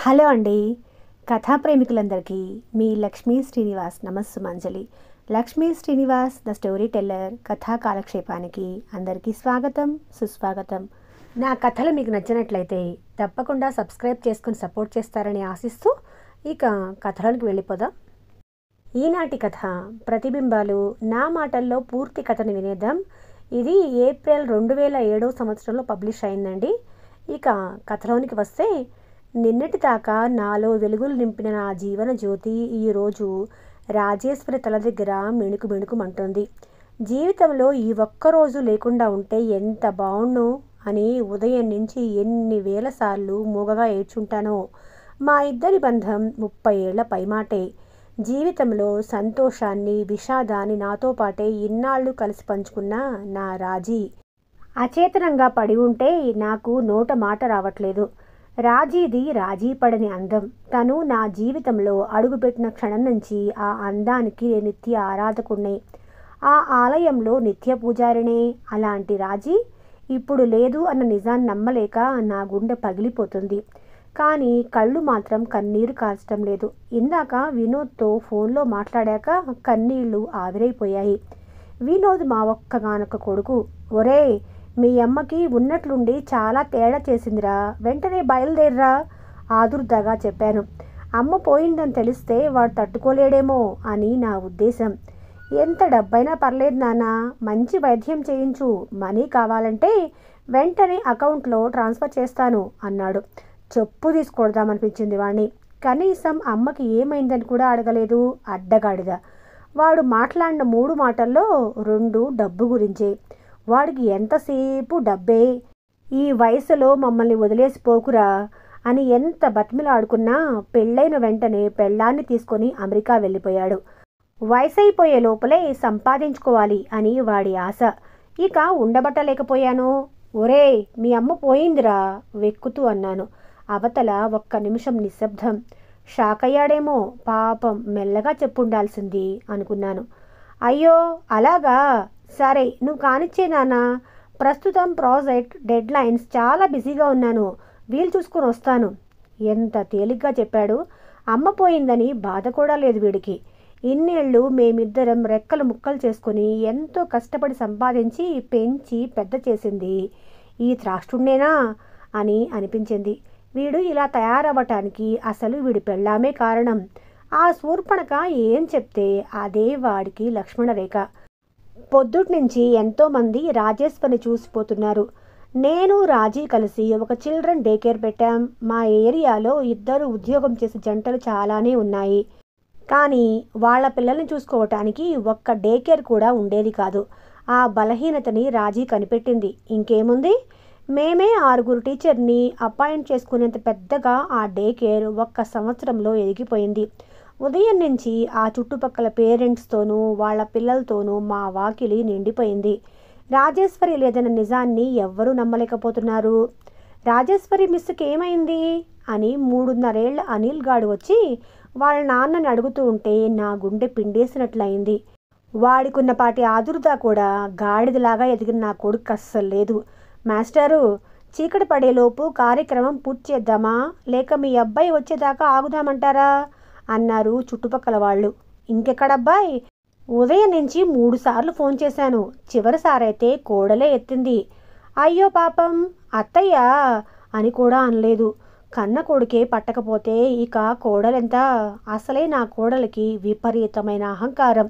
Hello అండి. కథా ప్రేమికులందరికీ మీ లక్ష్మీ శ్రీనివాస్ నమస్సుమాంజలి. Lakshmi Srinivas the storyteller కథా కాలక్షేపానికి అందరికీ స్వాగతం, సుస్వాగతం. నా కథలు మీకు నచ్చినట్లయితే తప్పకుండా సబ్స్క్రైబ్ చేసుకుని సపోర్ట్ చేస్తారని ఆశిస్తూ ఇక కథలోనికి వెళ్ళిపోదాం. ఈనాటి కథ ప్రతిబింబాలు. నా మాటల్లో పూర్తి కథను వినేద్దాం. ఇది ఏప్రిల్ 2007 పబ్లిష్ అయిందండి. ఇక కథలోనికి వస్తే, నిన్నటి దాకా నాలో వెలుగులు నింపిన నా జీవన జ్యోతి ఈరోజు రాజేశ్వరి తల దగ్గర మిణుకు మిణుకుమంటుంది. జీవితంలో ఈ ఒక్కరోజు లేకుండా ఉంటే ఎంత బాగుండు అని ఉదయం నుంచి ఎన్ని వేల సార్లు మూగగా ఏడ్చుంటానో. మా ఇద్దరి బంధం 30 ఏళ్ల పైమాటే. జీవితంలో సంతోషాన్ని, విషాదాన్ని నాతో పాటే ఇన్నాళ్ళు కలిసి పంచుకున్న నా రాజీ అచేతనంగా పడి ఉంటే నాకు నోట మాట రావట్లేదు. రాజీది రాజీ పడని అందం. తను నా జీవితంలో అడుగుపెట్టిన క్షణం నుంచి ఆ అందానికి నిత్య ఆరాధకుణ్ణే, ఆ ఆలయంలో నిత్య పూజారినే. అలాంటి రాజీ ఇప్పుడు లేదు అన్న నిజాన్ని నమ్మలేక నా గుండె పగిలిపోతుంది. కానీ కళ్ళు మాత్రం కన్నీరు కాల్చడం లేదు. ఇందాక వినోద్తో ఫోన్లో మాట్లాడాక కన్నీళ్లు ఆవిరైపోయాయి. వినోద్ మా ఒక్కగానొక్క కొడుకు. ఒరే, మీ అమ్మకి ఉన్నట్లుండి చాలా తేడా చేసిందిరా, వెంటనే బయలుదేర్రా ఆదుర్దాగా చెప్పాను. అమ్మ పోయిందని తెలిస్తే వాడు తట్టుకోలేడేమో అని నా ఉద్దేశం. ఎంత డబ్బైనా పర్లేదు నాన్న, మంచి వైద్యం చేయించు, మనీ కావాలంటే వెంటనే అకౌంట్లో ట్రాన్స్ఫర్ చేస్తాను అన్నాడు. చెప్పు తీసుకొడదామనిపించింది వాణ్ణి. కనీసం అమ్మకి ఏమైందని కూడా అడగలేదు. అడ్డగాడిద. వాడు మాట్లాడిన 3 మాటల్లో 2 డబ్బు గురించే. వాడికి ఎంతసేపు డబ్బే. ఈ వయసులో మమ్మల్ని వదిలేసిపోకురా అని ఎంత బతిమిలాడుకున్నా పెళ్ళైన వెంటనే పెళ్ళాన్ని తీసుకొని అమెరికా వెళ్ళిపోయాడు. వయసైపోయే లోపలే సంపాదించుకోవాలి అని వాడి ఆశ. ఇక ఉండబట్టలేకపోయాను. ఒరే, మీ అమ్మ పోయిందిరా వెక్కుతూ అన్నాను. అవతల 1 నిమిషం నిశ్శబ్దం. షాక్ అయ్యాడేమో పాపం, మెల్లగా చెప్పుండాల్సింది అనుకున్నాను. అయ్యో అలాగా, సరే నువ్వు కానిచ్చే నాన్న, ప్రస్తుతం ప్రాజెక్ట్ డెడ్ లైన్స్, చాలా బిజీగా ఉన్నాను, వీలు చూసుకొని వస్తాను. ఎంత తేలిగ్గా చెప్పాడు. అమ్మ పోయిందని బాధ కూడా లేదు వీడికి. ఇన్నేళ్ళు మేమిద్దరం రెక్కలు ముక్కలు చేసుకుని ఎంతో కష్టపడి సంపాదించి పెంచి పెద్ద చేసింది ఈ త్రాష్టుణ్ణేనా అని అనిపించింది. వీడు ఇలా తయారవ్వటానికి అసలు వీడి పెళ్ళామే కారణం. ఆ శూర్పణఖ ఏం చెప్తే అదే వాడికి లక్ష్మణరేఖ. పొద్దుటి నుంచి ఎంతోమంది రాజేశ్వరిని చూసిపోతున్నారు. నేను రాజీ కలిసి ఒక చిల్డ్రన్ డే కేర్ పెట్టాం. మా ఏరియాలో 2 ఉద్యోగం చేసే జంటలు చాలానే ఉన్నాయి. కానీ వాళ్ళ పిల్లల్ని చూసుకోవటానికి ఒక్క డే కేర్ కూడా ఉండేది కాదు. ఆ బలహీనతని రాజీ కనిపెట్టింది. ఇంకేముంది, మేమే 6 టీచర్ని అపాయింట్ చేసుకునేంత పెద్దగా ఆ డే కేర్ 1 సంవత్సరంలో ఎదిగిపోయింది. ఉదయం నుంచి ఆ చుట్టుపక్కల పేరెంట్స్తోనూ వాళ్ళ పిల్లలతోనూ మా వాకిలి నిండిపోయింది. రాజేశ్వరి లేదన్న నిజాన్ని ఎవ్వరూ నమ్మలేకపోతున్నారు. రాజేశ్వరి మిస్సుకి ఏమైంది అని 3.5 ఏళ్ల అనిల్ గాడు వచ్చి వాళ్ళ నాన్నని అడుగుతూ ఉంటే నా గుండె పిండేసినట్లయింది. వాడికున్నపాటి ఆదుర్దా కూడా గాడిదలాగా ఎదిగిన నా కొడుకు అస్సలు లేదు. మాస్టారు, చీకటి పడేలోపు కార్యక్రమం పూర్తి చేద్దామా, లేక మీ అబ్బాయి వచ్చేదాకా ఆగుదామంటారా అన్నారు చుట్టుపక్కల వాళ్ళు. ఇంకెక్కడబ్బాయి, ఉదయం నుంచి 3 సార్లు ఫోన్ చేశాను, చివరిసారైతే కోడలే ఎత్తింది. అయ్యో పాపం, అత్తయ్య అని కూడా అనలేదు. కన్న కొడుకే పట్టకపోతే ఇక కోడలెంత. అసలే నా కోడలికి విపరీతమైన అహంకారం.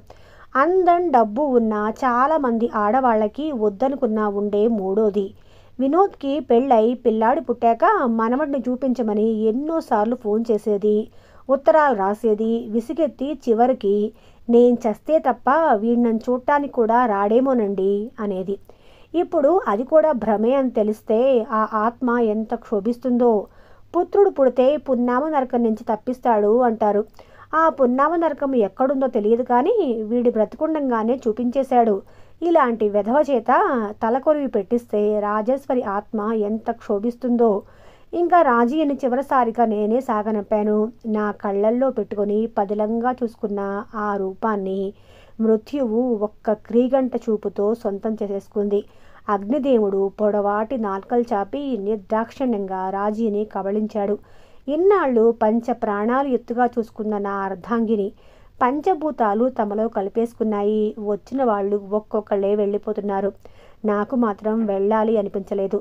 అందం, డబ్బు ఉన్న చాలామంది ఆడవాళ్ళకి వద్దనుకున్నా ఉండే మూడోది. వినోద్కి పెళ్ళై పిల్లాడి పుట్టాక మనవడిని చూపించమని ఎన్నోసార్లు ఫోన్ చేసేది, ఉత్తరాలు రాసేది. విసిగెత్తి చివరికి నేను చస్తే తప్ప వీడు నన్ను చూడటానికి కూడా రాడేమోనండి అనేది. ఇప్పుడు అది కూడా భ్రమే అని తెలిస్తే ఆ ఆత్మ ఎంత క్షోభిస్తుందో. పుత్రుడు పుడితే పున్నామ నరకం నుంచి తప్పిస్తాడు అంటారు. ఆ పున్నామ నరకం ఎక్కడుందో తెలియదు, కానీ వీడి బ్రతికుండంగానే చూపించేశాడు. ఇలాంటి వెధవ చేత తలకొరివి పెట్టిస్తే రాజేశ్వరి ఆత్మ ఎంత క్షోభిస్తుందో. ఇంకా రాజీని చివరిసారిగా నేనే సాగనంపాను. నా కళ్ళల్లో పెట్టుకొని పదిలంగా చూసుకున్న ఆ రూపాన్ని మృత్యువు 1 క్రీగంట చూపుతో సొంతం చేసేసుకుంది. అగ్నిదేవుడు పొడవాటి నాల్కలు చాపి నిర్దాక్షిణ్యంగా రాజీని కబళించాడు. ఇన్నాళ్ళు పంచ ప్రాణాలు ఎత్తుగా చూసుకున్న నా అర్ధాంగిని పంచభూతాలు తమలో కలిపేసుకున్నాయి. వచ్చిన వాళ్ళు ఒక్కొక్కళ్ళే వెళ్ళిపోతున్నారు. నాకు మాత్రం వెళ్ళాలి అనిపించలేదు.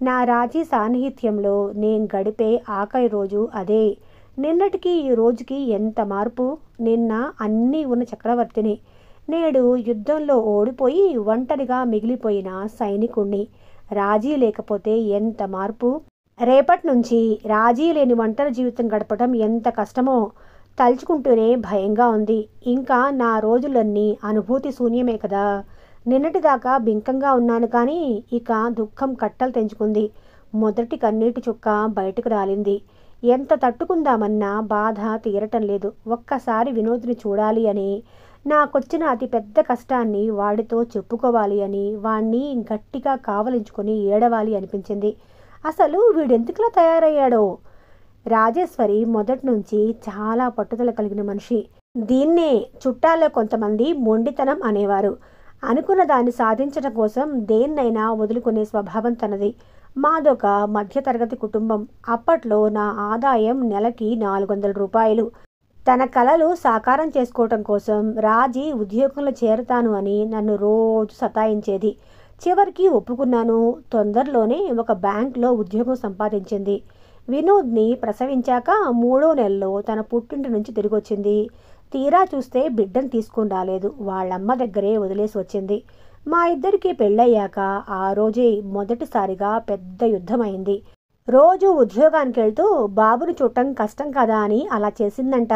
నా రాజీ సాన్నిహిత్యంలో నేను గడిపే ఆఖరి రోజు అదే. నిన్నటికి ఈ రోజుకి ఎంత మార్పు! నిన్న అన్నీ ఉన్న చక్రవర్తిని, నేడు యుద్ధంలో ఓడిపోయి ఒంటరిగా మిగిలిపోయిన సైనికుణ్ణి. రాజీ లేకపోతే ఎంత మార్పు! రేపటి నుంచి రాజీ లేని ఒంటరి జీవితం గడపడం ఎంత కష్టమో తలుచుకుంటూనే భయంగా ఉంది. ఇంకా నా రోజులన్నీ అనుభూతి శూన్యమే కదా. నిన్నటిదాకా బింకంగా ఉన్నాను, కానీ ఇక దుఃఖం కట్టలు తెంచుకుంది. మొదటి కన్నీటి చుక్క బయటకు రాలింది. ఎంత తట్టుకుందామన్నా బాధ తీరటం లేదు. ఒక్కసారి వినోద్ని చూడాలి అని, నాకొచ్చిన అతి పెద్ద కష్టాన్ని వాడితో చెప్పుకోవాలి అని, వాణ్ణి గట్టిగా కావలించుకొని ఏడవాలి అనిపించింది. అసలు వీడెందుకులా తయారయ్యాడో? రాజేశ్వరి మొదటి నుంచి చాలా పట్టుదల కలిగిన మనిషి. దీన్నే చుట్టాల్లో కొంతమంది మొండితనం అనేవారు. అనుకున్న దాన్ని సాధించడం కోసం దేన్నైనా వదులుకునే స్వభావం తనది. మాదొక మధ్యతరగతి కుటుంబం. అప్పట్లో నా ఆదాయం నెలకి 400 రూపాయలు. తన కలలు సాకారం చేసుకోవటం కోసం రాజీ ఉద్యోగంలో చేరతాను అని నన్ను రోజు సతాయించేది. చివరికి ఒప్పుకున్నాను. తొందరలోనే ఒక బ్యాంకులో ఉద్యోగం సంపాదించింది. వినోద్ని ప్రసవించాక 3వ నెలలో తన పుట్టింటి నుంచి తిరిగొచ్చింది. తీరా చూస్తే బిడ్డను తీసుకుని రాలేదు. వాళ్ళమ్మ దగ్గరే వదిలేసి వచ్చింది. మా ఇద్దరికి పెళ్ళయ్యాక ఆ రోజే మొదటిసారిగా పెద్ద యుద్ధమైంది. రోజు ఉద్యోగానికి వెళ్తూ బాబుని చూడటం కష్టం కదా అని అలా చేసిందంట.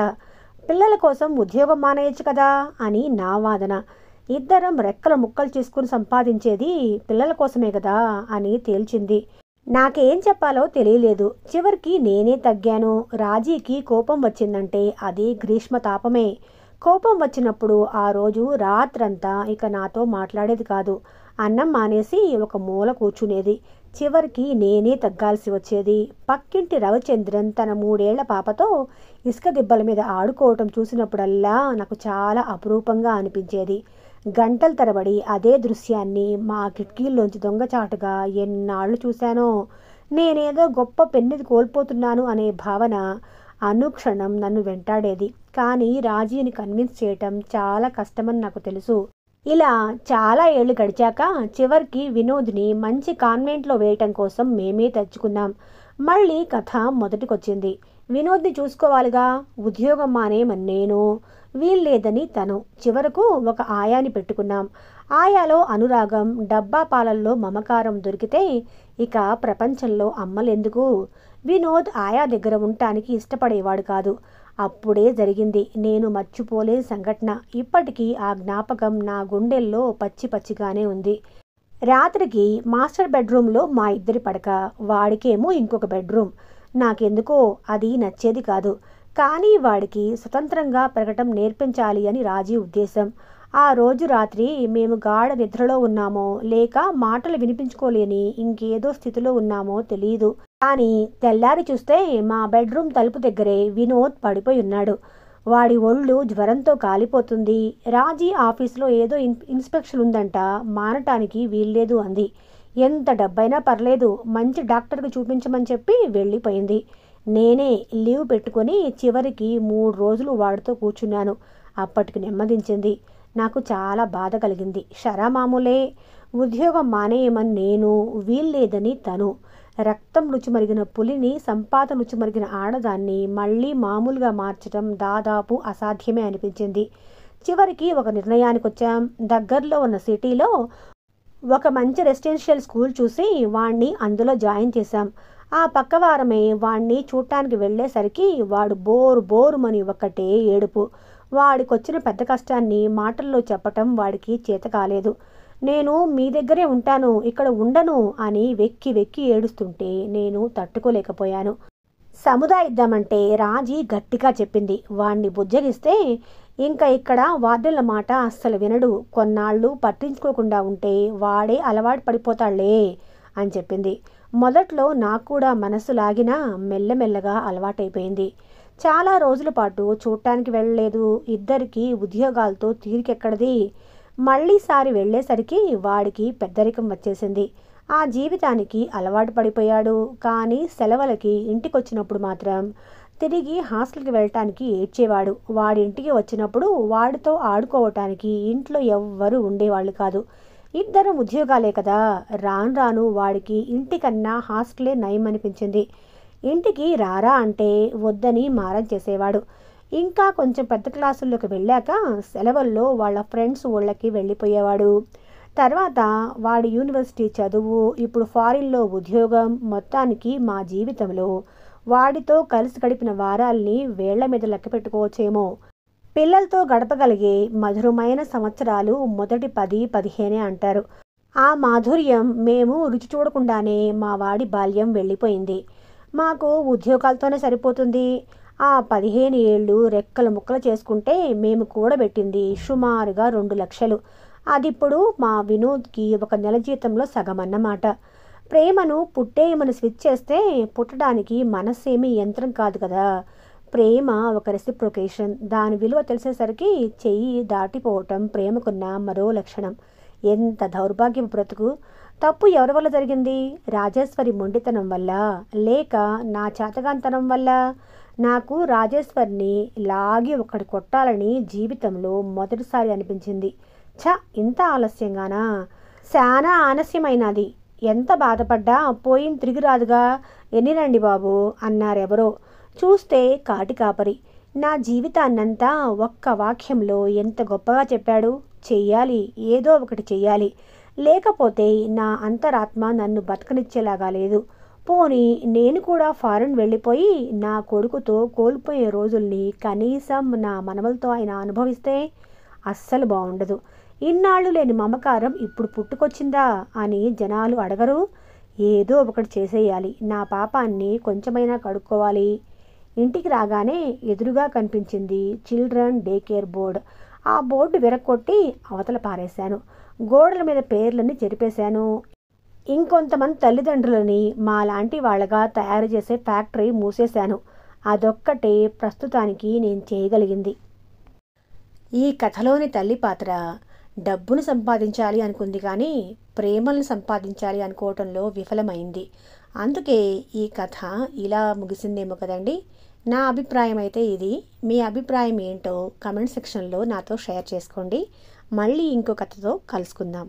పిల్లల కోసం ఉద్యోగం మానేయచ్చు కదా అని నా వాదన. ఇద్దరం రెక్కల ముక్కలు చేసుకుని సంపాదించేది పిల్లల కోసమే కదా అని తేల్చింది. నాకేం చెప్పాలో తెలియలేదు. చివరికి నేనే తగ్గాను. రాజీకి కోపం వచ్చిందంటే అది గ్రీష్మ తాపమే. కోపం వచ్చినప్పుడు ఆ రోజు రాత్రంతా ఇక నాతో మాట్లాడేది కాదు. అన్నం మానేసి ఒక మూల కూర్చునేది. చివరికి నేనే తగ్గాల్సి వచ్చేది. పక్కింటి రవిచంద్రన్ తన 3 ఏళ్ల పాపతో ఇసుక దిబ్బల మీద ఆడుకోవటం చూసినప్పుడల్లా నాకు చాలా అపురూపంగా అనిపించేది. గంటల తరబడి అదే దృశ్యాన్ని మా కిటికీల్లోంచి దొంగచాటుగా ఎన్నాళ్ళు చూశానో. నేనేదో గొప్ప పెన్నిది కోల్పోతున్నాను అనే భావన అనుక్షణం నన్ను వెంటాడేది. కానీ రాజీని కన్విన్స్ చేయటం చాలా కష్టమని నాకు తెలుసు. ఇలా చాలా ఏళ్ళు గడిచాక చివరికి వినోద్ని మంచి కాన్వెంట్లో వేయటం కోసం మేమే తెచ్చుకున్నాం. మళ్ళీ కథ మొదటికొచ్చింది. వినోద్ని చూసుకోవాలిగా. ఉద్యోగం మానేయమని నేను, వీల్లేదని తను. చివరకు ఒక ఆయాని పెట్టుకున్నాం. ఆయాలో అనురాగం, డబ్బా పాలల్లో మమకారం దొరికితే ఇక ప్రపంచంలో అమ్మలెందుకు? వినోద్ ఆయా దగ్గర ఉండటానికి ఇష్టపడేవాడు కాదు. అప్పుడే జరిగింది నేను మర్చిపోలేని సంఘటన. ఇప్పటికీ ఆ జ్ఞాపకం నా గుండెల్లో పచ్చి పచ్చిగానే ఉంది. రాత్రికి మాస్టర్ బెడ్రూమ్లో మా ఇద్దరి పడక, వాడికేమో ఇంకొక బెడ్రూమ్. నాకెందుకో అది నచ్చేది కాదు. కానీ వాడికి స్వతంత్రంగా పెరగటం నేర్పించాలి అని రాజీ ఉద్దేశం. ఆ రోజు రాత్రి మేము గాఢ నిద్రలో ఉన్నామో లేక మాటలు వినిపించుకోలేని ఇంకేదో స్థితిలో ఉన్నామో తెలియదు. కానీ తెల్లారి చూస్తే మా బెడ్రూమ్ తలుపు దగ్గరే వినోద్ పడిపోయి ఉన్నాడు. వాడి ఒళ్ళు జ్వరంతో కాలిపోతుంది. రాజీ ఆఫీసులో ఏదో ఇన్స్పెక్షన్ ఉందంట, మానటానికి వీల్లేదు అంది. ఎంత డబ్బైనా పర్లేదు, మంచి డాక్టర్కి చూపించమని చెప్పి వెళ్ళిపోయింది. నేనే లీవ్ పెట్టుకొని చివరికి 3 రోజులు వాడితో కూర్చున్నాను. అప్పటికి నెమ్మదించింది. నాకు చాలా బాధ కలిగింది. షరా మామూలే. ఉద్యోగం మానేయమని నేను, వీల్లేదని తను. రక్తం రుచి మరిగిన పులిని, సంపాదన రుచి మరిగిన ఆడదాన్ని మళ్ళీ మామూలుగా మార్చడం దాదాపు అసాధ్యమే అనిపించింది. చివరికి ఒక నిర్ణయానికి వచ్చాం. దగ్గరలో ఉన్న సిటీలో ఒక మంచి రెసిడెన్షియల్ స్కూల్ చూసి వాణ్ణి అందులో జాయిన్ చేశాం. ఆ పక్క వారమే వాణ్ణి చూడటానికి వెళ్ళేసరికి వాడు బోరుమని ఒకటే ఏడుపు. వాడికొచ్చిన పెద్ద కష్టాన్ని మాటల్లో చెప్పటం వాడికి చేత కాలేదు. నేను మీ దగ్గరే ఉంటాను, ఇక్కడ ఉండను అని వెక్కి వెక్కి ఏడుస్తుంటే నేను తట్టుకోలేకపోయాను. సముదాయిద్దామంటే రాజీ గట్టిగా చెప్పింది. వాణ్ణి బుజ్జగిస్తే ఇంకా ఇక్కడ వార్డెన్ల మాట అస్సలు వినడు. కొన్నాళ్ళు పట్టించుకోకుండా ఉంటే వాడే అలవాటు పడిపోతాళ్లే అని చెప్పింది. మొదట్లో నాకు కూడా మనసు లాగినా మెల్లమెల్లగా అలవాటైపోయింది. చాలా రోజుల పాటు చూడటానికి వెళ్ళలేదు. ఇద్దరికి ఉద్యోగాలతో తీరికెక్కడది. మళ్ళీసారి వెళ్ళేసరికి వాడికి పెద్దరికం వచ్చేసింది. ఆ జీవితానికి అలవాటు పడిపోయాడు. కానీ సెలవులకి ఇంటికొచ్చినప్పుడు మాత్రం తిరిగి హాస్టల్కి వెళ్ళటానికి ఏడ్చేవాడు. వాడింటికి వచ్చినప్పుడు వాడితో ఆడుకోవటానికి ఇంట్లో ఎవ్వరూ ఉండేవాళ్ళు కాదు. ఇద్దరం ఉద్యోగాలే కదా. రాను రాను వాడికి ఇంటికన్నా హాస్టలే నయమనిపించింది. ఇంటికి రారా అంటే వద్దని మారం చేసేవాడు. ఇంకా కొంచెం పెద్ద క్లాసుల్లోకి వెళ్ళాక సెలవుల్లో వాళ్ళ ఫ్రెండ్స్ ఊళ్ళకి వెళ్ళిపోయేవాడు. తర్వాత వాడి యూనివర్సిటీ చదువు, ఇప్పుడు ఫారిన్లో ఉద్యోగం, మొత్తానికి మా జీవితంలో వాడితో కలిసి గడిపిన వారాల్ని వేళ్ల మీద లెక్క పెట్టుకోవచ్చేమో. పిల్లలతో గడపగలిగే మధురమైన సంవత్సరాలు మొదటి 10-15 అంటారు. ఆ మాధుర్యం మేము రుచి చూడకుండానే మా వాడి బాల్యం వెళ్ళిపోయింది. మాకు ఉద్యోగాలతోనే సరిపోతుంది. ఆ 15 ఏళ్ళు రెక్కలు ముక్కలు చేసుకుంటే మేము కూడబెట్టింది సుమారుగా 2 లక్షలు. అదిప్పుడు మా వినోద్కి ఒక నెల జీతంలో సగమన్నమాట. ప్రేమను పుట్టేయమని స్విచ్ చేస్తే పుట్టడానికి మనస్సేమీ యంత్రం కాదు కదా. ప్రేమ ఒక రెసిప్రొకేషన్. దాని విలువ తెలిసేసరికి చెయ్యి దాటిపోవటం ప్రేమకున్న మరో లక్షణం. ఎంత దౌర్భాగ్యపు బ్రతుకు. తప్పు ఎవరి వల్ల జరిగింది? రాజేశ్వరి మొండితనం వల్ల, లేక నా చేతగాంతనం వల్ల? నాకు రాజేశ్వరిని లాగి ఒకటి కొట్టాలని జీవితంలో మొదటిసారి అనిపించింది. ఇంత ఆలస్యంగానా? శానా ఆలస్యమైనది. ఎంత బాధపడ్డా పోయింది తిరిగి రాదుగా. ఎన్నిరండి బాబు అన్నారెవరో. చూస్తే కాటి కాపరి. నా జీవితాన్నంతా ఒక్క వాక్యంలో ఎంత గొప్పగా చెప్పాడు. చెయ్యాలి, ఏదో ఒకటి చెయ్యాలి, లేకపోతే నా అంతరాత్మ నన్ను బతకనిచ్చేలాగా లేదు. పోనీ నేను కూడా ఫారెన్ వెళ్ళిపోయి నా కొడుకుతో కోల్పోయే రోజుల్ని కనీసం నా మనవలతో ఆయన అనుభవిస్తే అస్సలు బాగుండదు. ఇన్నాళ్ళు లేని మమకారం ఇప్పుడు పుట్టుకొచ్చిందా అని జనాలు అడగరు. ఏదో ఒకటి చేసేయాలి. నా పాపాన్ని కొంచెమైనా కడుక్కోవాలి. ఇంటికి రాగానే ఎదురుగా కనిపించింది చిల్డ్రన్ డే కేర్ బోర్డు. ఆ బోర్డు విరక్కొట్టి అవతల పారేశాను. గోడల మీద పేర్లన్నీ చెరిపేశాను. ఇంకొంతమంది తల్లిదండ్రులని మాలాంటి వాళ్ళగా తయారు చేసే ఫ్యాక్టరీ మూసేశాను. అదొక్కటే ప్రస్తుతానికి నేను చేయగలిగింది. ఈ కథలోని తల్లి పాత్ర డబ్బును సంపాదించాలి అనుకుంది, కానీ ప్రేమలను సంపాదించాలి అనుకోవటంలో విఫలమైంది. అందుకే ఈ కథ ఇలా ముగిసిందేమో కదండి. నా అభిప్రాయం అయితే ఇది. మీ అభిప్రాయం ఏంటో కమెంట్ సెక్షన్లో నాతో షేర్ చేసుకోండి. మళ్ళీ ఇంకో కథతో కలుసుకుందాం.